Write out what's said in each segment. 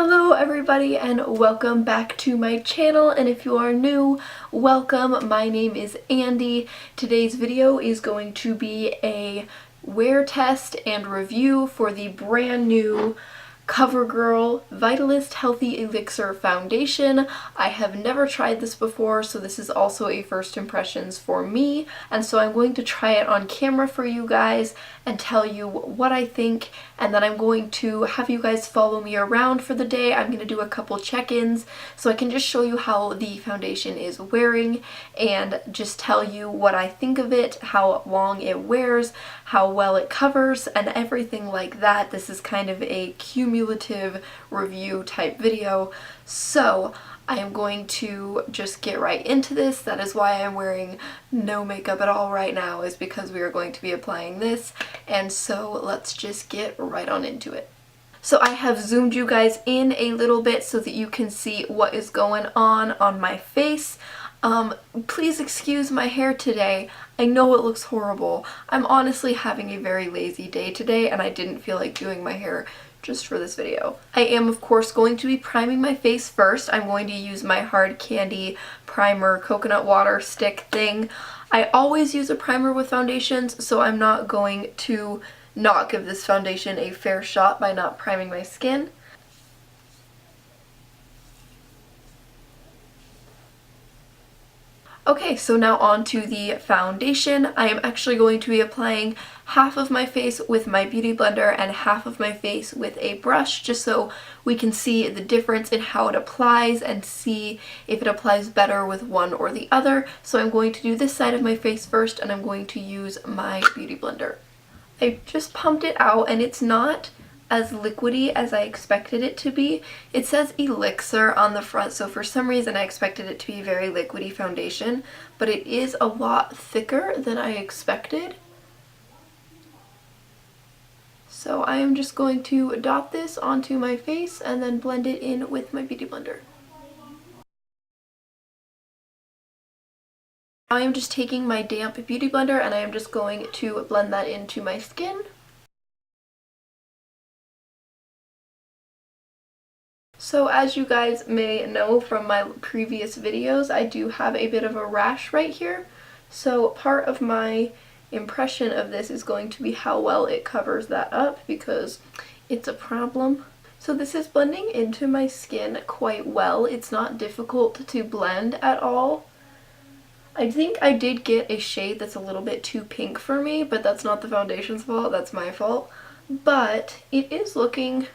Hello everybody and welcome back to my channel, and if you are new, welcome. My name is Andy. Today's video is going to be a wear test and review for the brand new Covergirl Vitalist Healthy Elixir Foundation. I have never tried this before, so this is also a first impressions for me, and so I'm going to try it on camera for you guys and tell you what I think, and then I'm going to have you guys follow me around for the day. I'm going to do a couple check-ins so I can just show you how the foundation is wearing and just tell you what I think of it, how long it wears, how well it covers, and everything like that. This is kind of a cumulative review type video, so I am going to just get right into this. That is why I'm wearing no makeup at all right now, is because we are going to be applying this, and so let's just get right on into it. So I have zoomed you guys in a little bit so that you can see what is going on my face. Please excuse my hair today. I know it looks horrible. I'm honestly having a very lazy day today and I didn't feel like doing my hair just for this video. I am of course going to be priming my face first. I'm going to use my Hard Candy Primer Coconut Water Stick thing. I always use a primer with foundations, so I'm not going to not give this foundation a fair shot by not priming my skin. Okay, so now on to the foundation. I am actually going to be applying half of my face with my Beauty Blender and half of my face with a brush, just so we can see the difference in how it applies and see if it applies better with one or the other. So I'm going to do this side of my face first, and I'm going to use my Beauty Blender. I just pumped it out and it's not as liquidy as I expected it to be. It says Elixir on the front, so for some reason I expected it to be a very liquidy foundation, but it is a lot thicker than I expected. So I am just going to dot this onto my face and then blend it in with my Beauty Blender. I am just taking my damp Beauty Blender and I am just going to blend that into my skin. So as you guys may know from my previous videos, I do have a bit of a rash right here. So part of my impression of this is going to be how well it covers that up, because it's a problem. So this is blending into my skin quite well. It's not difficult to blend at all. I think I did get a shade that's a little bit too pink for me, but that's not the foundation's fault, that's my fault. But it is looking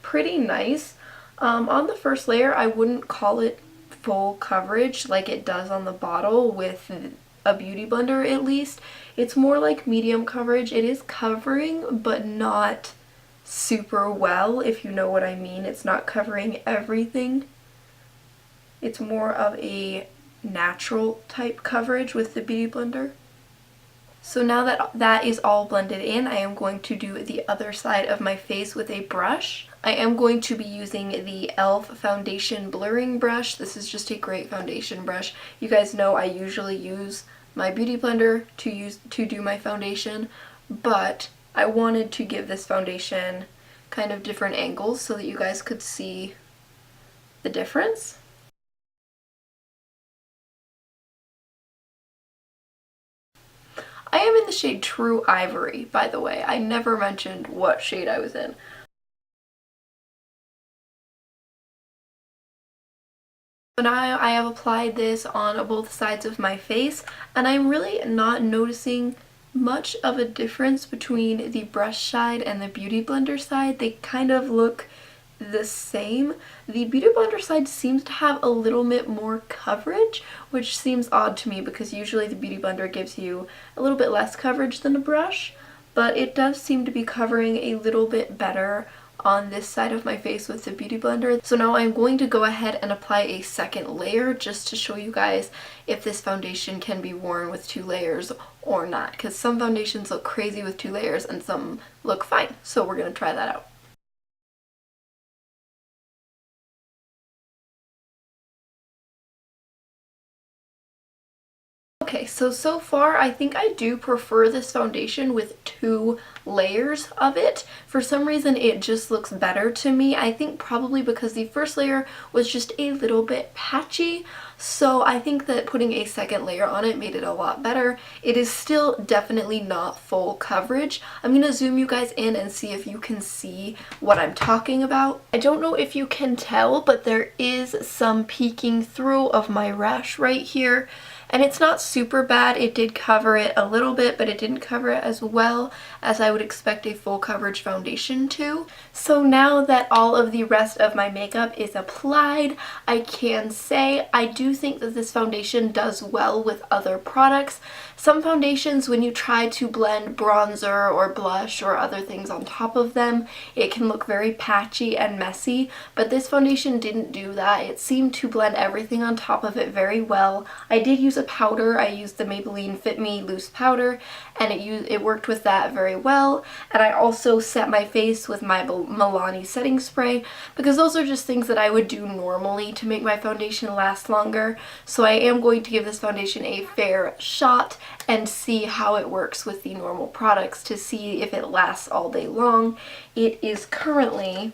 pretty nice. On the first layer, I wouldn't call it full coverage like it does on the bottle with a Beauty Blender at least. It's more like medium coverage. It is covering, but not super well, if you know what I mean. It's not covering everything. It's more of a natural type coverage with the Beauty Blender. So now that that is all blended in, I am going to do the other side of my face with a brush. I am going to be using the e.l.f. Foundation Blurring Brush. This is just a great foundation brush. You guys know I usually use my Beauty Blender to do my foundation, but I wanted to give this foundation kind of different angles so that you guys could see the difference. I am in the shade True Ivory, by the way. I never mentioned what shade I was in. So now I have applied this on both sides of my face, and I'm really not noticing much of a difference between the brush side and the Beauty Blender side. They kind of look the same. The Beauty Blender side seems to have a little bit more coverage, which seems odd to me because usually the Beauty Blender gives you a little bit less coverage than a brush, but it does seem to be covering a little bit better on this side of my face with the Beauty Blender. So now I'm going to go ahead and apply a second layer just to show you guys if this foundation can be worn with 2 layers or not, because some foundations look crazy with 2 layers and some look fine. So we're going to try that out. Okay, so far I think I do prefer this foundation with 2 layers of it. For some reason it just looks better to me. I think probably because the first layer was just a little bit patchy. So I think that putting a second layer on it made it a lot better. It is still definitely not full coverage. I'm going to zoom you guys in and see if you can see what I'm talking about. I don't know if you can tell, but there is some peeking through of my rash right here. And it's not super bad. It did cover it a little bit, but it didn't cover it as well as I would expect a full coverage foundation to. So now that all of the rest of my makeup is applied, I can say I do think that this foundation does well with other products. Some foundations, when you try to blend bronzer or blush or other things on top of them, it can look very patchy and messy, but this foundation didn't do that. It seemed to blend everything on top of it very well. I did use a powder. I used the Maybelline Fit Me loose powder, and it worked with that very well. And I also set my face with my Milani setting spray, because those are just things that I would do normally to make my foundation last longer. So I am going to give this foundation a fair shot and see how it works with the normal products to see if it lasts all day long. It is currently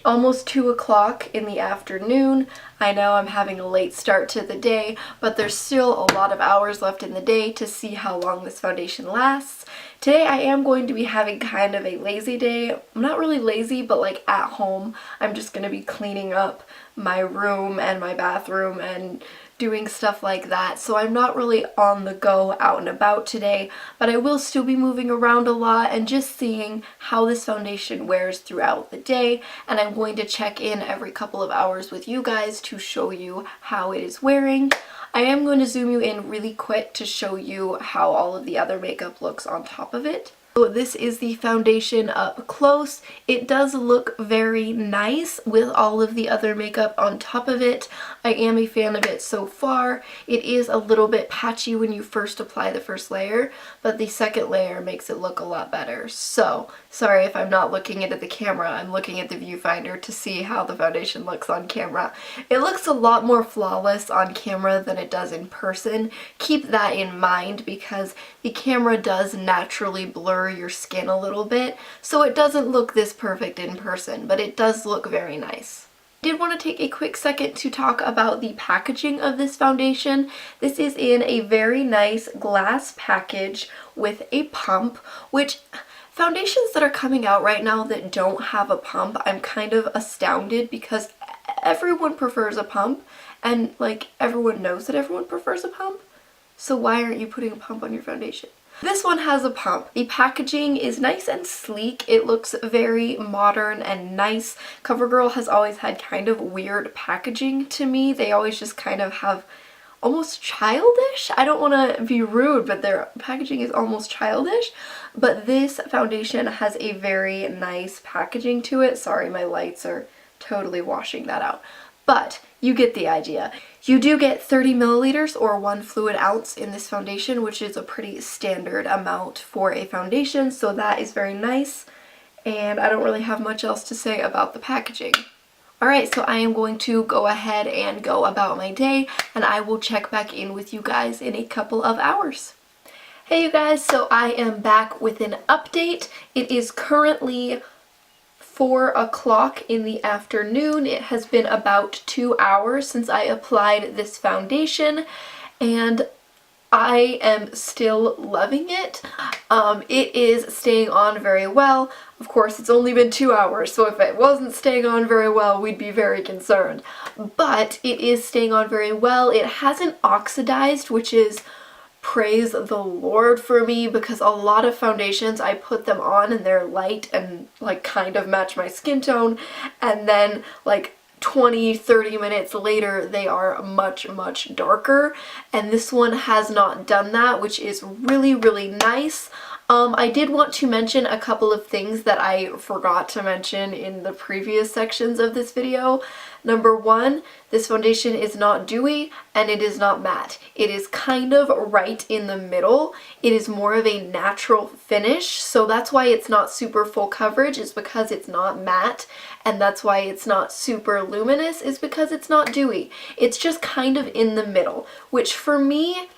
almost 2 o'clock in the afternoon. I know I'm having a late start to the day, but there's still a lot of hours left in the day to see how long this foundation lasts. Today I am going to be having kind of a lazy day. I'm not really lazy, but like at home. I'm just going to be cleaning up my room and my bathroom and doing stuff like that, so I'm not really on the go out and about today, but I will still be moving around a lot and just seeing how this foundation wears throughout the day, and I'm going to check in every couple of hours with you guys to show you how it is wearing. I am going to zoom you in really quick to show you how all of the other makeup looks on top of it. So this is the foundation up close. It does look very nice with all of the other makeup on top of it. I am a fan of it so far. It is a little bit patchy when you first apply the first layer, but the second layer makes it look a lot better. So, sorry if I'm not looking at the camera, I'm looking at the viewfinder to see how the foundation looks on camera. It looks a lot more flawless on camera than it does in person. Keep that in mind because the camera does naturally blur your skin a little bit, so it doesn't look this perfect in person, but it does look very nice. I did want to take a quick second to talk about the packaging of this foundation. This is in a very nice glass package with a pump, which foundations that are coming out right now that don't have a pump, I'm kind of astounded because everyone prefers a pump, and like everyone knows that everyone prefers a pump. So why aren't you putting a pump on your foundation? This one has a pump. The packaging is nice and sleek. It looks very modern and nice. Covergirl has always had kind of weird packaging to me. They always just kind of have almost childish. I don't want to be rude, but their packaging is almost childish. But this foundation has a very nice packaging to it. Sorry, my lights are totally washing that out. But you get the idea. You do get 30 milliliters or 1 fluid ounce in this foundation, which is a pretty standard amount for a foundation, so that is very nice. And I don't really have much else to say about the packaging. Alright, so I am going to go ahead and go about my day, and I will check back in with you guys in a couple of hours. Hey you guys, so I am back with an update. It is currently 4 o'clock in the afternoon. It has been about 2 hours since I applied this foundation, and I am still loving it. It is staying on very well. Of course, it's only been 2 hours, so if it wasn't staying on very well, we'd be very concerned. But it is staying on very well. It hasn't oxidized, which is praise the Lord for me, because a lot of foundations I put them on and they're light and like kind of match my skin tone, and then like 20-30 minutes later they are much darker, and this one has not done that, which is really nice. I did want to mention a couple of things that I forgot to mention in the previous sections of this video. Number one, this foundation is not dewy and it is not matte. It is kind of right in the middle. It is more of a natural finish, so that's why it's not super full coverage, is because it's not matte, and that's why it's not super luminous, is because it's not dewy. It's just kind of in the middle, which for me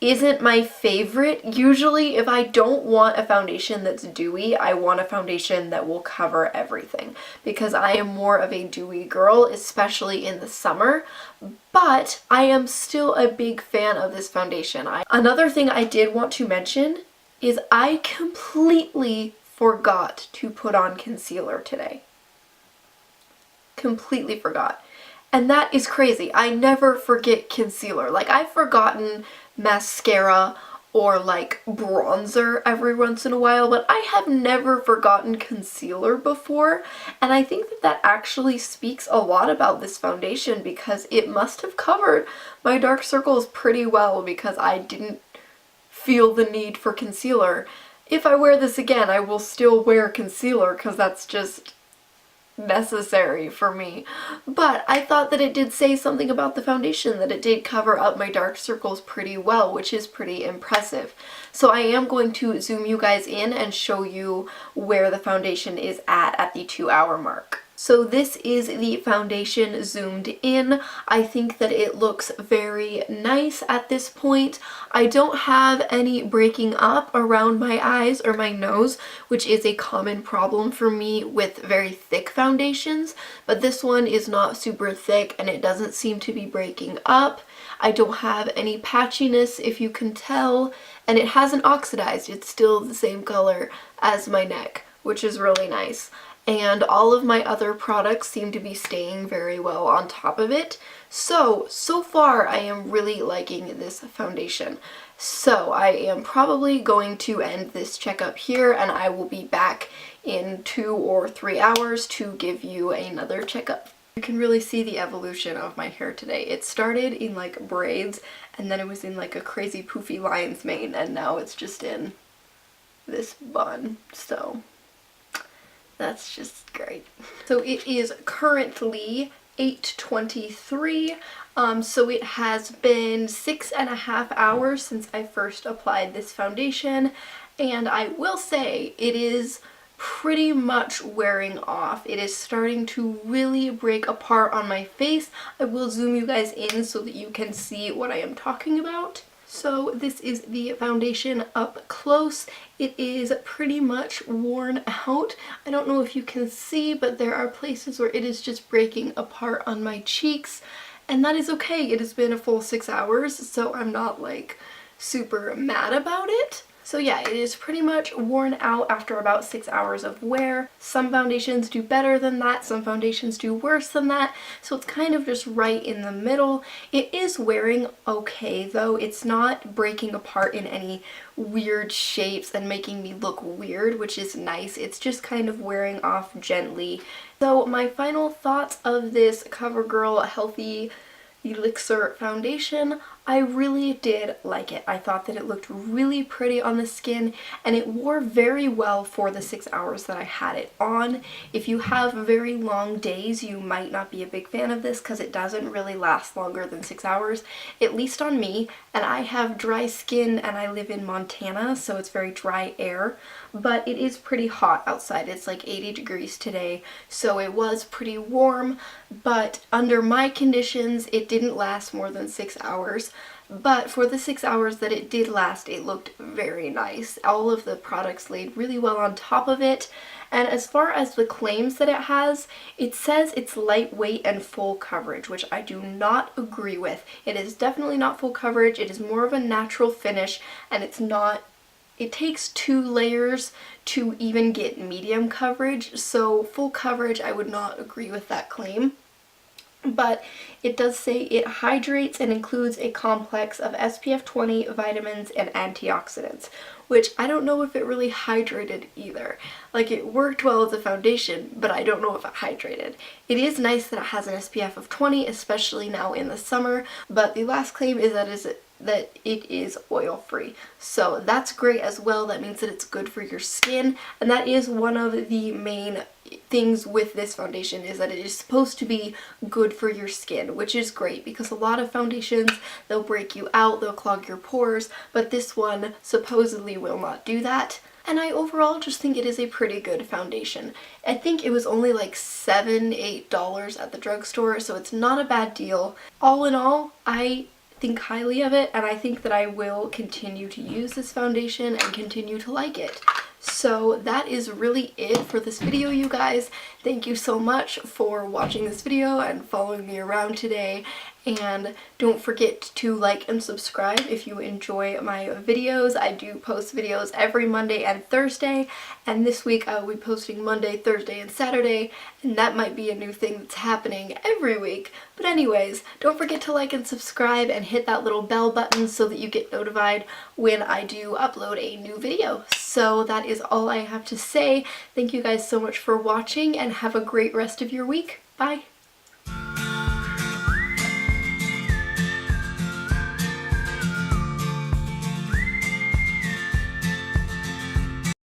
isn't my favorite. Usually if I don't want a foundation that's dewy, I want a foundation that will cover everything, because I am more of a dewy girl, especially in the summer. But I am still a big fan of this foundation. Another thing I did want to mention is I completely forgot to put on concealer today. Completely forgot. And that is crazy. I never forget concealer. Like, I've forgotten mascara or like bronzer every once in a while, but I have never forgotten concealer before. And I think that that actually speaks a lot about this foundation, because it must have covered my dark circles pretty well, because I didn't feel the need for concealer. If I wear this again, I will still wear concealer because that's just necessary for me. But I thought that it did say something about the foundation, that it did cover up my dark circles pretty well, which is pretty impressive. So I am going to zoom you guys in and show you where the foundation is at the 2-hour mark. So this is the foundation zoomed in. I think that it looks very nice at this point. I don't have any breaking up around my eyes or my nose, which is a common problem for me with very thick foundations, but this one is not super thick and it doesn't seem to be breaking up. I don't have any patchiness, if you can tell, and it hasn't oxidized. It's still the same color as my neck, which is really nice. And all of my other products seem to be staying very well on top of it. So far I am really liking this foundation. So I am probably going to end this checkup here, and I will be back in 2 or 3 hours to give you another checkup. You can really see the evolution of my hair today. It started in like braids, and then it was in like a crazy poofy lion's mane, and now it's just in this bun. So that's just great. So it is currently 8:23. So it has been 6.5 hours since I first applied this foundation, and I will say it is pretty much wearing off. It is starting to really break apart on my face. I will zoom you guys in so that you can see what I am talking about. So this is the foundation up close. It is pretty much worn out. I don't know if you can see, but there are places where it is just breaking apart on my cheeks, and that is okay. It has been a full 6 hours, so I'm not like super mad about it. So yeah, it is pretty much worn out after about 6 hours of wear. Some foundations do better than that, some foundations do worse than that, so it's kind of just right in the middle. It is wearing okay though. It's not breaking apart in any weird shapes and making me look weird, which is nice. It's just kind of wearing off gently. So my final thoughts of this CoverGirl Healthy Elixir foundation, I really did like it. I thought that it looked really pretty on the skin, and it wore very well for the 6 hours that I had it on. If you have very long days, you might not be a big fan of this because it doesn't really last longer than 6 hours, at least on me, and I have dry skin and I live in Montana, so it's very dry air, but it is pretty hot outside. It's like 80 degrees today, so it was pretty warm, but under my conditions, it didn't last more than 6 hours. But for the 6 hours that it did last, it looked very nice. All of the products laid really well on top of it. And as far as the claims that it has, it says it's lightweight and full coverage, which I do not agree with. It is definitely not full coverage. It is more of a natural finish, and it's not. It takes 2 layers to even get medium coverage, so full coverage, I would not agree with that claim. But it does say it hydrates and includes a complex of SPF 20, vitamins, and antioxidants, which I don't know if it really hydrated either. Like, it worked well as a foundation, but I don't know if it hydrated. It is nice that it has an SPF of 20, especially now in the summer, but the last claim is that that it is oil free. So that's great as well. That means that it's good for your skin, and that is one of the main things with this foundation, is that it is supposed to be good for your skin, which is great because a lot of foundations, they'll break you out, they'll clog your pores, but this one supposedly will not do that. And I overall just think it is a pretty good foundation. I think it was only like $7-8 at the drugstore, so it's not a bad deal. All in all, I think highly of it, and I think that I will continue to use this foundation and continue to like it. So that is really it for this video, you guys. Thank you so much for watching this video and following me around today. And don't forget to like and subscribe if you enjoy my videos. I do post videos every Monday and Thursday, and this week I will be posting Monday, Thursday, and Saturday, and that might be a new thing that's happening every week. But anyways, don't forget to like and subscribe and hit that little bell button so that you get notified when I do upload a new video. So that is all I have to say. Thank you guys so much for watching, and have a great rest of your week. Bye!